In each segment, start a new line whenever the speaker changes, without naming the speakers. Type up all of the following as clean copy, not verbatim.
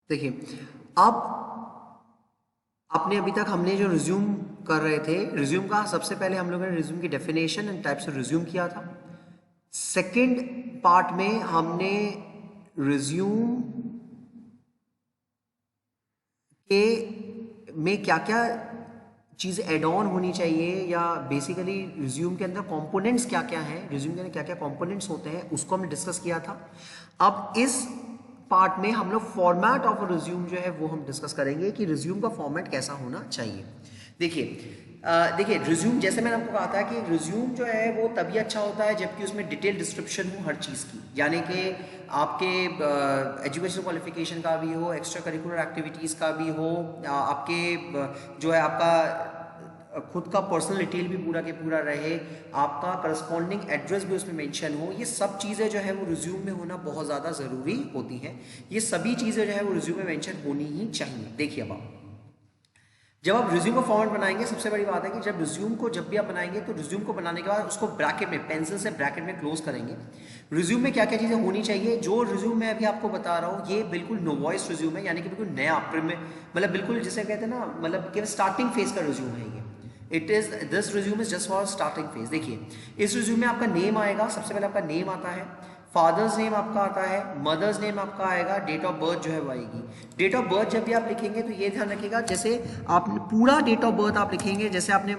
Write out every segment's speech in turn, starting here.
देखिए, अब आपने अभी तक हमने जो रिज्यूम कर रहे थे, रिज्यूम का सबसे पहले हम लोगों ने रिज्यूम की definition and types of resume किया था। सेकंड पार्ट में हमने रिज्यूम के में क्या क्या चीज़ें एड ऑन होनी चाहिए, या बेसिकली रिज्यूम के अंदर कंपोनेंट्स क्या क्या हैं, रिज्यूम के अंदर क्या क्या कंपोनेंट्स होते हैं, उसको हमने डिस्कस किया था। अब इस पार्ट में हम लोग फॉर्मेट ऑफ रिज्यूम जो है वो हम डिस्कस करेंगे कि रिज्यूम का फॉर्मेट कैसा होना चाहिए। देखिए रिज्यूम, जैसे मैंने आपको कहा था कि रिज्यूम जो है वो तभी अच्छा होता है जबकि उसमें डिटेल डिस्क्रिप्शन हो हर चीज़ की, यानी कि आपके एजुकेशन क्वालिफिकेशन का भी हो, एक्स्ट्रा करिकुलर एक्टिविटीज़ का भी हो, आपके जो है आपका खुद का पर्सनल डिटेल भी पूरा के पूरा रहे, आपका करस्पॉन्डिंग एड्रेस भी उसमें मेंशन हो। ये सब चीज़ें जो है वो रिज्यूम में होना बहुत ज़्यादा ज़रूरी होती हैं। ये सभी चीज़ें जो है वो रिज्यूम में मेंशन होनी ही चाहिए। देखिए, अब आप जब आप रिज्यूम का फॉर्मेट बनाएंगे, सबसे बड़ी बात है कि जब रिज्यूम को जब भी आप बनाएंगे तो रिज्यूम को बनाने के बाद उसको ब्रैकेट में, पेंसिल से ब्रैकेट में क्लोज करेंगे। रिज्यूम में क्या क्या चीज़ें होनी चाहिए, जो रिज्यूम मैं अभी आपको बता रहा हूँ ये बिल्कुल नो वॉइस रिज्यूम है, यानी कि बिल्कुल नया मतलब बिल्कुल जिसे कहते हैं ना, मतलब कि स्टार्टिंग फेज का रिज्यूम है ये। This resume is just for starting phase. देखिए, इस रिज्यूम में आपका नेम आएगा, सबसे पहले आपका नेम आता है, फादर्स नेम आपका आता है, मदर्स नेम आपका आएगा, डेट ऑफ बर्थ जो है वो आएगी। डेट ऑफ बर्थ जब भी आप लिखेंगे तो ये ध्यान रखिएगा, जैसे आपने पूरा डेट ऑफ बर्थ आप लिखेंगे, जैसे आपने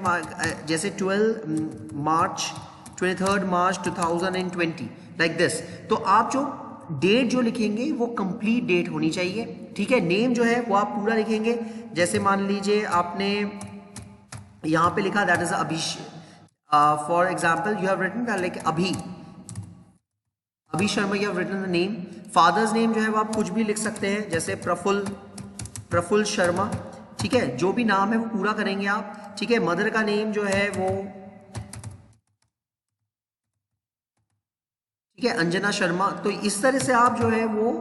जैसे 23 मार्च 2020 लाइक दिस, तो आप जो डेट जो लिखेंगे वो कंप्लीट डेट होनी चाहिए। ठीक है, नेम जो है वो आप पूरा लिखेंगे, जैसे मान लीजिए आपने यहाँ पे लिखा that is for example you have written like Abhi Sharma, you have written the name. Father's name जो है वो आप कुछ भी लिख सकते हैं, जैसे प्रफुल्ल शर्मा। ठीक है, जो भी नाम है वो पूरा करेंगे आप। ठीक है, मदर का नेम जो है वो ठीक है अंजना शर्मा। तो इस तरह से आप जो है वो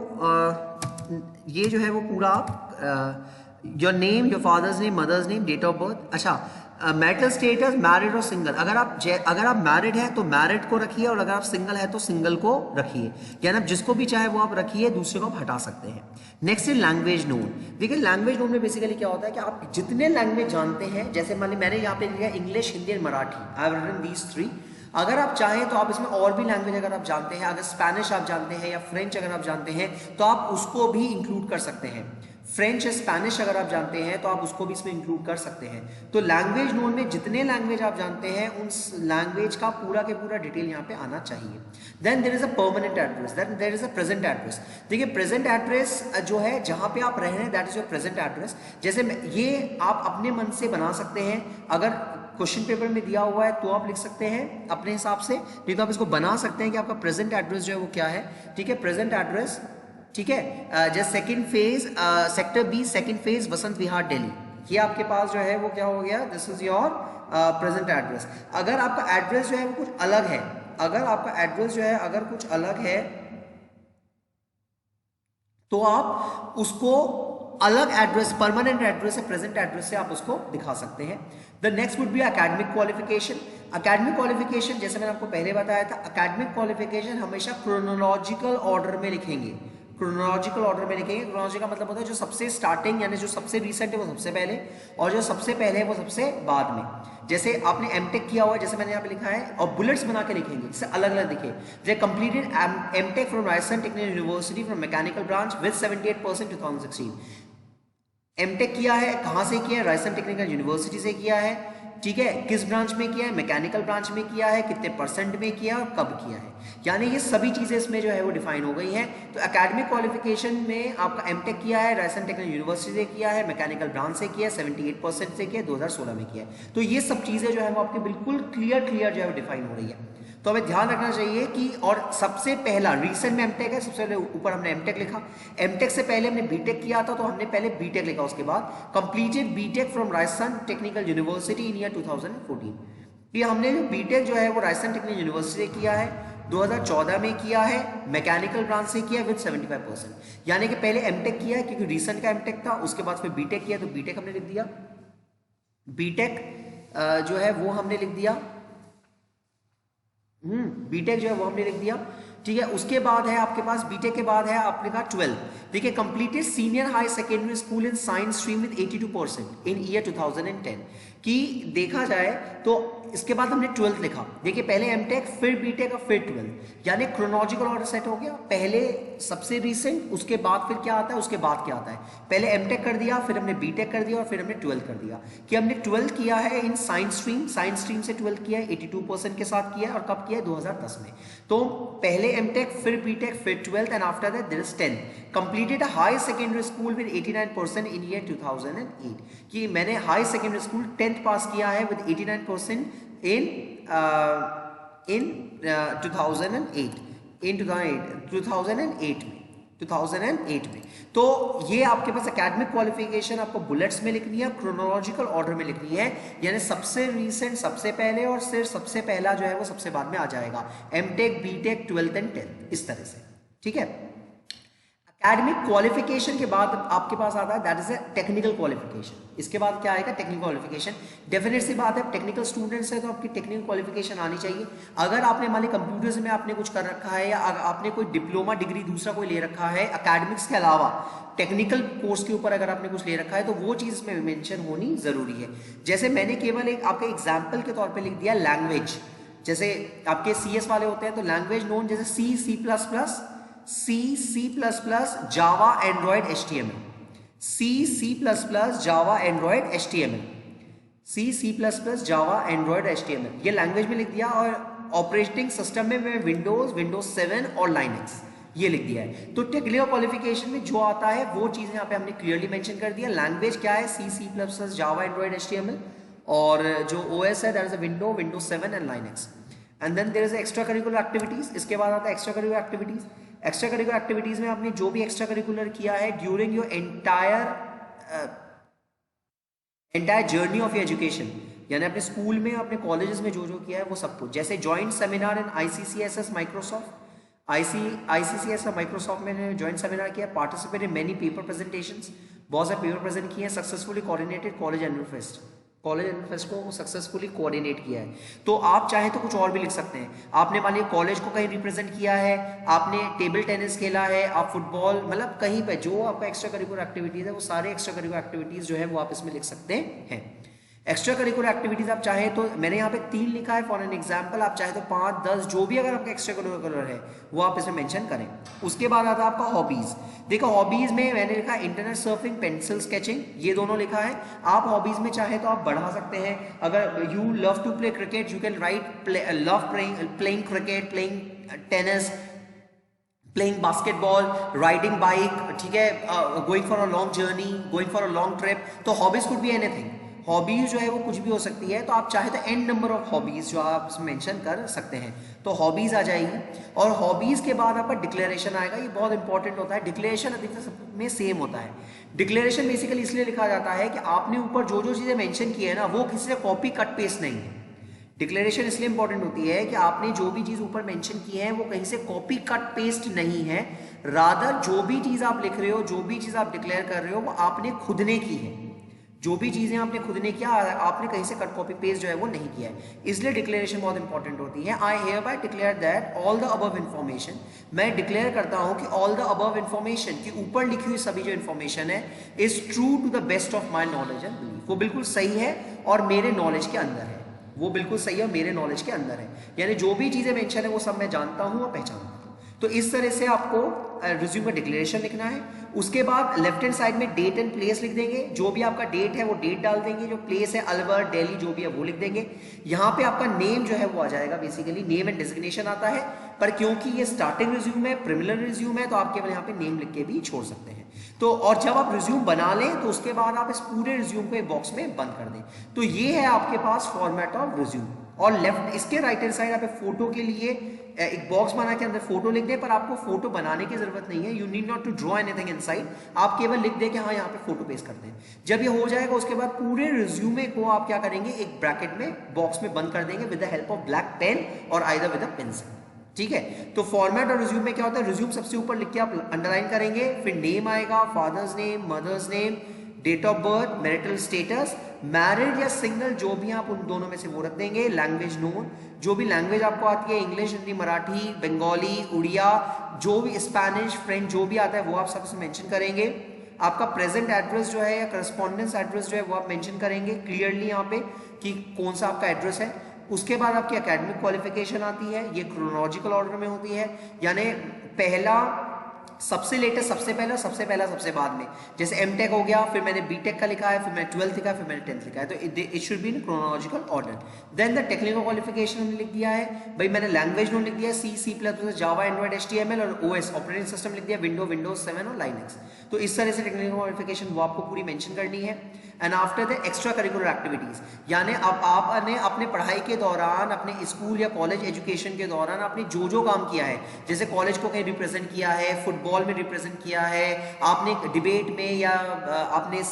ये जो है वो पूरा आप your name, your father's name, mother's name, date of birth. अच्छा, मैरिटल स्टेटस, मैरिड और सिंगल। अगर आप मैरिड हैं तो मैरिड को रखिए, और अगर आप सिंगल है तो सिंगल को रखिए, यानी आप जिसको भी चाहे वो आप रखिए, दूसरे को आप हटा सकते हैं। Next is language known. देखिए, लैंग्वेज नोन में बेसिकली क्या होता है कि आप जितने लैंग्वेज जानते हैं, जैसे मान ली मैंने यहाँ पे लिखा English, Hindi and Marathi, I have written these 3। अगर आप चाहें तो आप इसमें और भी लैंग्वेज अगर आप जानते हैं, अगर स्पेनिश आप जानते हैं या फ्रेंच अगर आप जानते हैं तो आप उसको भी इंक्लूड कर सकते हैं। फ्रेंच या स्पेनिश अगर आप जानते हैं तो आप उसको भी इसमें इंक्लूड कर सकते हैं। तो लैंग्वेज नोन में जितने लैंग्वेज आप जानते हैं उन लैंग्वेज का पूरा के पूरा डिटेल यहाँ पे आना चाहिए। Then there is a permanent address, then there is a present address. देखिए, प्रेजेंट एड्रेस जो है जहाँ पे आप रह रहे हैं that is your present address. जैसे ये आप अपने मन से बना सकते हैं, अगर क्वेश्चन पेपर में दिया हुआ है तो आप लिख सकते हैं अपने हिसाब से, नहीं तो आप इसको बना सकते हैं कि आपका प्रेजेंट एड्रेस जो है वो क्या है। ठीक है, प्रेजेंट एड्रेस। ठीक है, just second phase, sector B, second phase, Vasant Vihar, Delhi. ये आपके पास जो है वो क्या हो गया, this is your present address. अगर आपका एड्रेस जो है वो कुछ अलग है, अगर आपका एड्रेस जो है अगर कुछ अलग है तो आप उसको अलग एड्रेस, परमानेंट एड्रेस से, प्रेजेंट एड्रेस से आप उसको दिखा सकते हैं। The next would be academic qualification. Academic qualification जैसे मैंने आपको पहले बताया था, एकेडमिक क्वालिफिकेशन हमेशा क्रोनोलॉजिकल ऑर्डर में लिखेंगे। क्रोनोलॉजिकल ऑर्डर में लिखेंगे। क्रोनोलॉजिकल का मतलब होता है जो सबसे स्टार्टिंग यानी जो सबसे रिसेंट है वो सबसे पहले, और जो सबसे पहले है वो सबसे बाद में। जैसे आपने एमटेक किया हुआ है, जैसे मैंने यहाँ पे लिखा है, और बुलेट्स बना के लिखेंगे जिससे अलग अलग दिखे। They completed MTech from Rajasthan technical university from mechanical branch with 78% 2016। MTech किया है, कहाँ से किया है, राजस्थान टेक्निकल यूनिवर्सिटी से किया है। ठीक है, किस ब्रांच में किया है, मैकेनिकल ब्रांच में किया है, कितने परसेंट में किया और कब किया है, यानी ये सभी चीजें इसमें जो है वो डिफाइन हो गई हैं। तो एकेडमिक क्वालिफिकेशन में आपका एमटेक किया है, राजस्थान टेक्निकल यूनिवर्सिटी से किया है, मैकेनिकल ब्रांच से किया है, 78% से किया है, 2016 में किया है। तो ये सब चीजें जो है वो आपकी बिल्कुल क्लियर जो है डिफाइन हो रही है। तो हमें ध्यान रखना चाहिए कि, और सबसे पहला रिसेंट में एमटेक है, सबसे पहले ऊपर हमने एमटेक लिखा। एमटेक से पहले हमने बीटेक किया था तो हमने पहले बीटेक लिखा, उसके बाद completed BTech from Rajasthan technical university in year 2014। ये हमने बीटेक जो है वो राजस्थान टेक्निकल यूनिवर्सिटी से किया है, 2014 में किया है, मैकेनिकल ब्रांच से किया विद 75%। यानी कि पहले एमटेक किया है क्योंकि रिसेंट का एमटेक था, उसके बाद फिर बीटेक किया तो बीटेक हमने लिख दिया। बीटेक जो है वो हमने लिख दिया, बीटेक जो है वो हमने लिख दिया। ठीक है। उसके बाद है आपके पास बीटेक के बाद है आपने कहा 12। देखिए completed senior high secondary school in science stream with 82% in year 2010 कि देखा जाए तो इसके बाद हमने 12th लिखा। देखिए पहले एमटेक फिर बीटेक और फिर 12th, यानी क्रोनोलॉजिकल ऑर्डर सेट हो गया। पहले सबसे रीसेंट, उसके बाद फिर क्या आता है, उसके बाद क्या आता है। पहले एमटेक कर दिया, फिर हमने बीटेक कर दिया और फिर हमने 12th कर दिया। कि हमने 12th किया है in science stream, science stream से 12th किया है, 82% के साथ किया है। और कब किया है, 2010 में। तो पहले एमटेक फिर बीटेक फिर 12th and after that there is 10th। Completed high secondary school with 89% in year 2008 कि मैंने हाई सेकेंडरी स्कूल 10th पास किया है विद 89% इन 2008 में। तो ये आपके पास एकेडमिक क्वालिफिकेशन आपको बुलेट्स में लिखनी है, क्रोनोलॉजिकल ऑर्डर में लिखनी है, यानी सबसे रीसेंट सबसे पहले और सिर्फ सबसे पहला जो है वो सबसे बाद में आ जाएगा। MTech, BTech, 12th and 10th इस तरह से, ठीक है। एकेडमिक क्वालिफिकेशन के बाद आपके पास आता है that is a technical qualification. इसके बाद क्या आएगा, टेक्निकल क्वालिफिकेशन। डेफिनेट सी बात है, टेक्निकल स्टूडेंट्स है तो आपकी टेक्निकल क्वालिफिकेशन आनी चाहिए। अगर आपने मान ली कंप्यूटर्स में आपने कुछ कर रखा है या आपने कोई डिप्लोमा डिग्री दूसरा कोई ले रखा है एकेडमिक्स के अलावा, टेक्निकल कोर्स के ऊपर अगर आपने कुछ ले रखा है तो वो चीज में मेंशन होनी जरूरी है। जैसे मैंने केवल एक आपके एग्जाम्पल के तौर पर लिख दिया लैंग्वेज, जैसे आपके CS वाले होते हैं तो लैंग्वेज नोन जैसे C, C++, जावा, एंड्रॉयड, HTML, C++, जावा, एंड्रॉयड, HTML, C++, जावा, एंड्रॉयड, HTML, ये लैंग्वेज में लिख दिया। और ऑपरेटिंग सिस्टम में मैं विंडोज 7 और लाइनक्स ये लिख दिया है। तो टेक्निकल क्वालिफिकेशन में जो आता है वो चीजें यहाँ पे हमने क्लियरली मेंशन कर दिया। लैंग्वेज क्या है, C++, जावा, एंड्रॉयड, HTML, और जो OS है that is Windows 7 and Linux. And then there is extra curricular activities. इसके बाद आता है extra curricular activities. Extra curricular activities में आपने जो भी एक्स्ट्रा करिकुलर किया है during your entire journey of your education, यानी अपने स्कूल में अपने कॉलेजेस में जो जो किया है वो सब कुछ। जैसे जॉइंट सेमिनार इन ICCSS माइक्रोसॉफ्ट, ICCSS और माइक्रोसॉफ्ट में जॉइंट सेमिनार किया। Participate in many paper presentations, बहुत सारे पेपर प्रेजेंट किए हैं। Successfully coordinated college annual fest, college annual fest को सक्सेसफुली कोऑर्डिनेट किया है। तो आप चाहें तो कुछ और भी लिख सकते हैं। आपने मान लिया कॉलेज को कहीं रिप्रेजेंट किया है, आपने टेबल टेनिस खेला है, आप फुटबॉल, मतलब कहीं पे जो आपका एक्स्ट्रा करिकुलर एक्टिविटीज है वो सारे एक्स्ट्रा करिकुलर एक्टिविटीज जो है वो आप इसमें लिख सकते हैं। एक्स्ट्रा करिकुलर एक्टिविटीज आप चाहे तो, मैंने यहाँ पे 3 लिखा है फॉर एन एग्जाम्पल, आप चाहे तो 5, 10 जो भी अगर आपका एक्स्ट्रा करिकुलर है वो आप इसमें मेंशन करें। उसके बाद आता है आपका हॉबीज। देखो हॉबीज में मैंने लिखा इंटरनेट सर्फिंग, पेंसिल स्केचिंग, ये दोनों लिखा है। आप हॉबीज में चाहे तो आप बढ़ा सकते हैं। अगर you love to play cricket, you can write love playing cricket, playing tennis, playing basketball, riding bike, ठीक है, going for a long journey, going for a long trip. तो hobbies could be anything, hobbies जो है वो कुछ भी हो सकती है। तो आप चाहे तो एन नंबर ऑफ हॉबीज जो आप मेंशन कर सकते हैं, तो हॉबीज आ जाएगी। और हॉबीज के बाद आपका डिक्लेरेशन आएगा, ये बहुत इंपॉर्टेंट होता है। डिक्लेरेशन अधिकतर सब में सेम होता है। डिक्लेरेशन बेसिकली इसलिए लिखा जाता है कि आपने ऊपर जो जो चीजें मेंशन की है ना वो किसी से कॉपी कट पेस्ट नहीं है। डिक्लेरेशन इसलिए इंपॉर्टेंट होती है कि आपने जो भी चीज ऊपर मेंशन की है वो कहीं से कॉपी कट पेस्ट नहीं है, रादर जो भी चीज आप लिख रहे हो, जो भी चीज आप डिक्लेयर कर रहे हो वो आपने खुद ने की है। जो भी चीजें आपने खुद ने किया, आपने कहीं से कट कॉपी पेस्ट जो है वो नहीं किया है, इसलिए डिक्लेरेशन बहुत इंपॉर्टेंट होती है। I hereby declare that all the above information, मैं डिक्लेयर करता हूं कि ऑल द अबव इन्फॉर्मेशन की ऊपर लिखी हुई सभी जो इन्फॉर्मेशन है is true to the best of my knowledge and belief, वो बिल्कुल सही है और मेरे नॉलेज के अंदर है, वो बिल्कुल सही है और मेरे नॉलेज के अंदर है। यानी जो भी चीजें मेंशन है वो सब मैं जानता हूं और पहचानता हूं। तो इस तरह से आपको रिज्यूम का डिक्लेरेशन लिखना है। उसके बाद लेफ्ट हैंड साइड में डेट एंड प्लेस लिख देंगे, जो भी आपका डेट है वो डेट डाल देंगे, जो प्लेस है अलवर, दिल्ली, जो भी है वो लिख देंगे। यहाँ पे आपका नेम जो है वो आ जाएगा, बेसिकली नेम एंड डेजिग्नेशन आता है, पर क्योंकि ये स्टार्टिंग रिज्यूम है, प्रिलिमिनरी रिज्यूम है, तो आप केवल यहाँ पे नेम लिख के भी छोड़ सकते हैं। तो और जब आप रिज्यूम बना लें तो उसके बाद आप इस पूरे रिज्यूम को एक बॉक्स में बंद कर दें। तो ये है आपके पास फॉर्मेट ऑफ रिज्यूम। और लेफ्ट इसके राइट हैंड साइड आप फोटो के लिए एक बॉक्स बना के अंदर फोटो लिख दें, पर आपको फोटो बनाने की जरूरत नहीं है, you need not to draw anything inside, आप केवल लिख दें कि हाँ यहाँ पे फोटो पेस्ट करते हैं। जब ये हो जाएगा उसके बाद पूरे रिज्यूमे को आप क्या करेंगे, एक ब्रैकेट में बॉक्स में बंद कर देंगे with the help of black pen और आइदर विद अ पेंसिल। ठीक है, तो फॉर्मेट और रिज्यूम में क्या होता है, रिज्यूम सबसे ऊपर लिख के आप अंडरलाइन करेंगे, फिर नेम आएगा, father's name, mother's name, date of birth, marital status, married या सिंगल, जो भी आप उन दोनों में से वो रख देंगे, लैंग्वेज नोन, जो भी लैंग्वेज आपको आती है, इंग्लिश, हिंदी, मराठी, बंगाली, उड़िया, जो भी स्पेनिश, फ्रेंच, जो भी आता है वो आप सबसे मेंशन करेंगे। आपका प्रेजेंट एड्रेस जो है या करस्पॉन्डेंस एड्रेस जो है वो आप मेंशन करेंगे क्लियरली यहाँ पे कि कौन सा आपका एड्रेस है। उसके बाद आपकी एकेडमिक क्वालिफिकेशन आती है, ये क्रोनोलॉजिकल ऑर्डर में होती है, यानी पहला सबसे लेटेस्ट, सबसे पहला, सबसे पहला, सबसे बाद में। जैसे एमटेक हो गया, फिर मैंने बीटेक का लिखा है, फिर मैंने 12th लिखा है, फिर मैंने 10th लिखा है, तो it should be in chronological order. Then the technical qualification हमने लिख दिया है, भाई मैंने लैंग्वेज नोट लिख दिया सी, सी प्लस, जावा, एंड्रॉइड, HTML और OS ऑपरेटिंग सिस्टम लिख दिया, विंडोज 7 और लाइनक्स। तो इस तरह से टेक्निकल क्वालिफिकेशन वो आपको पूरी मेंशन करनी है। And after the extra curricular activities, यानी अब आपने अपने पढ़ाई के दौरान, अपने स्कूल या कॉलेज एजुकेशन के दौरान आपने जो जो काम किया है, जैसे कॉलेज को कहीं रिप्रेजेंट किया है, फुटबॉल में रिप्रेजेंट किया है, आपने डिबेट में या आपने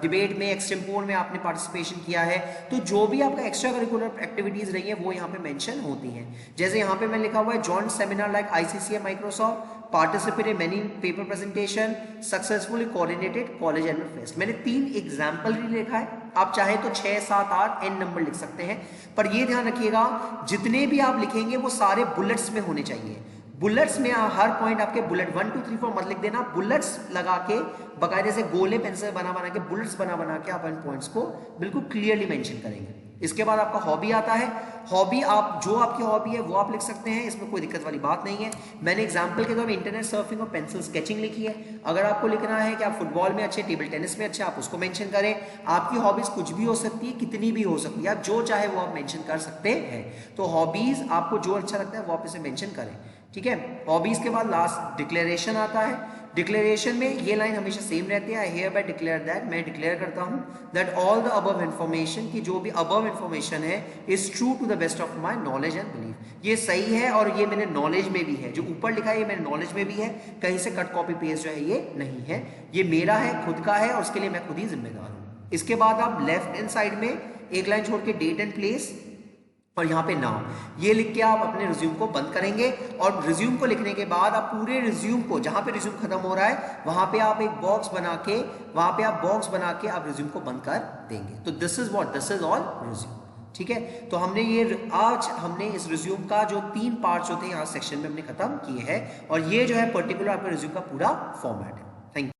डिबेट में, एक्सटेम्पोर में आपने पार्टिसिपेशन किया है, तो जो भी आपका एक्स्ट्रा करिकुलर एक्टिविटीज रही है वो यहाँ पे मेंशन होती हैं। जैसे यहाँ पे मैं लिखा हुआ है joint seminar like ICCA Microsoft, participate in many paper presentation, successfully coordinated college annual fest. मैंने 3 एग्जाम्पल ही लिखा है, आप चाहे तो 6, 7, 8 n नंबर लिख सकते हैं, पर ये ध्यान रखिएगा जितने भी आप लिखेंगे वो सारे बुलेट्स में होने चाहिए। बुलेट्स में हर पॉइंट आपके बुलेट 1 2 3 4 मत लिख देना, बुलेट्स लगा के बकायदे से गोले पेंसिल बना बना के, बुलेट्स बना बना के आप इन पॉइंट्स को बिल्कुल क्लियरली मेंशन करेंगे। इसके बाद आपका हॉबी आता है। हॉबी, आप जो आपकी हॉबी है वो आप लिख सकते हैं, इसमें कोई दिक्कत वाली बात नहीं है। मैंने एग्जांपल के तौर पे इंटरनेट सर्फिंग और पेंसिल स्केचिंग लिखी है। अगर आपको लिखना है कि आप फुटबॉल में अच्छे, टेबल टेनिस में अच्छे, आप उसको मेंशन करें। आपकी हॉबीज कुछ भी हो सकती है, कितनी भी हो सकती है, आप जो चाहे वो आप मेंशन कर सकते हैं। तो हॉबीज आपको जो अच्छा लगता है वो आप इसे मेंशन करें, ठीक है। हॉबीज के बाद लास्ट डिक्लेरेशन आता है। डिक्लेरेशन में ये लाइन हमेशा सेम रहती है, I hereby declare that, मैं डिक्लेयर करता हूं that all the above information, की जो भी अबव इन्फॉर्मेशन है is true to the best of my knowledge and belief. ये सही है और ये मेरे नॉलेज में भी है, जो ऊपर लिखा है ये मेरे नॉलेज में भी है, कहीं से कट कॉपी पेस्ट जो है ये नहीं है, ये मेरा है, खुद का है और उसके लिए मैं खुद ही जिम्मेदार हूं। इसके बाद आप लेफ्ट हैंड साइड में एक लाइन छोड़ के डेट एंड प्लेस और यहाँ पे नाम, ये लिख के आप अपने रिज्यूम को बंद करेंगे। और रिज्यूम को लिखने के बाद आप पूरे रिज्यूम को, जहाँ पे रिज्यूम खत्म हो रहा है वहाँ पे आप एक बॉक्स बना के, वहाँ पे आप बॉक्स बना के आप रिज्यूम को बंद कर देंगे। तो दिस इज ऑल रिज्यूम, ठीक है। तो आज हमने इस रिज्यूम का जो 3 पार्ट्स होते हैं यहाँ सेक्शन में हमने खत्म किए हैं, और ये जो है पर्टिकुलर आपका रिज्यूम का पूरा फॉर्मेट है।